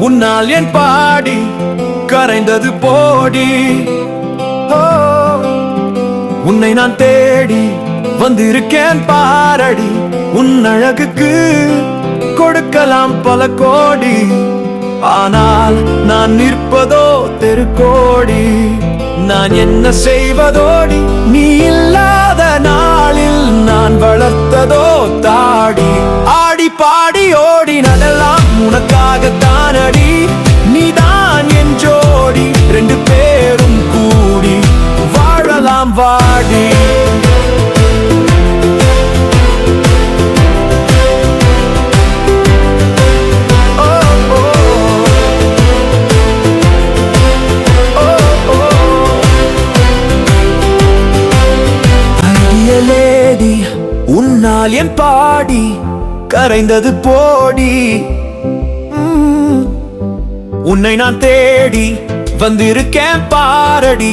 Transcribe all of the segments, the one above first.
உன்னால் என் பாடி கரைந்தது போடி. உன்னை நான் தேடி வந்திருக்கேன் பாரடி. உன் அழகுக்கு கொடுக்கலாம் பல கோடி. ஆனால் நான் நிற்பதோ தெருக்கோடி. நான் என்ன செய்வதோடி? நீ இல்லாத நாளில் நான் வளர்த்ததோ தாடி. ஆடி பாடி ஓடினதெல்லாம் உனக்காகத்தானடி. நீதான் என் ஜோடி, ரெண்டு பேரும் கூடி வாழலாம் வாடி. உன்னால் என் பாடி கரைந்தது போடி. உன்னை நான் தேடி வந்திருக்கேன் பாரடி.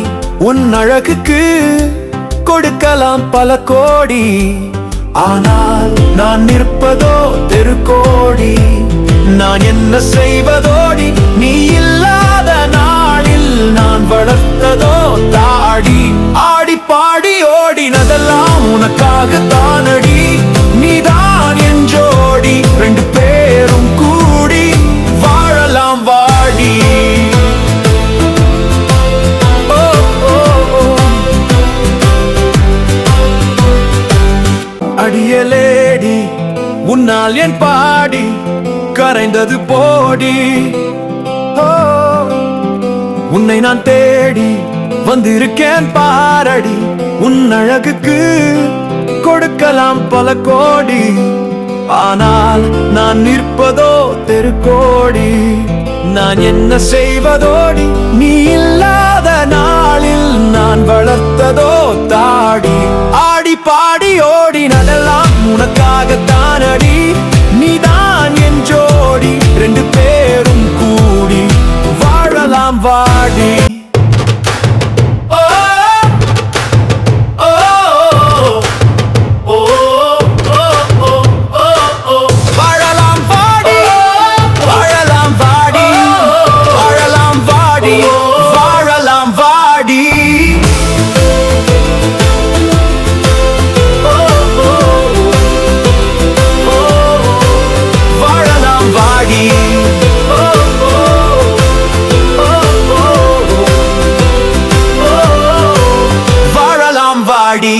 உன் அழகுக்கு கொடுக்கலாம் பல கோடி. ஆனால் நான் நிற்பதோ தெருக்கோடி. நான் என்ன செய்வதோடி? நீ இல்லாத நாளில் நான் வளர்த்ததோ தாடி. ஆடி பாடி ஓடினதெல்லாம் உனக்காகத்தானடி. நீதான் என் ஜோடி, ரெண்டு பேரும் கூடி வாழலாம் வாடி. அடியலேடி உன்னால் என் பாடி கரைந்தது போடி. உன்னை நான் தேடி வந்திருக்கேன் பாரடி. உன் அழகுக்கு கொடுக்கலாம் பல கோடி. ஆனால் நான் நிற்பதோ தெருக்கோடி. நான் என்ன செய்வதோடி? நீ இல்லாத நாளில் நான் வளர்த்ததோ தாடி. ஆடி பாடி ஓடினதெல்லாம் உனக்காகத்தானடி. நீதான் என் ஜோடி, ரெண்டு பேரும் கூடி வாழலாம் வாடி. வாழலாம் வாடி.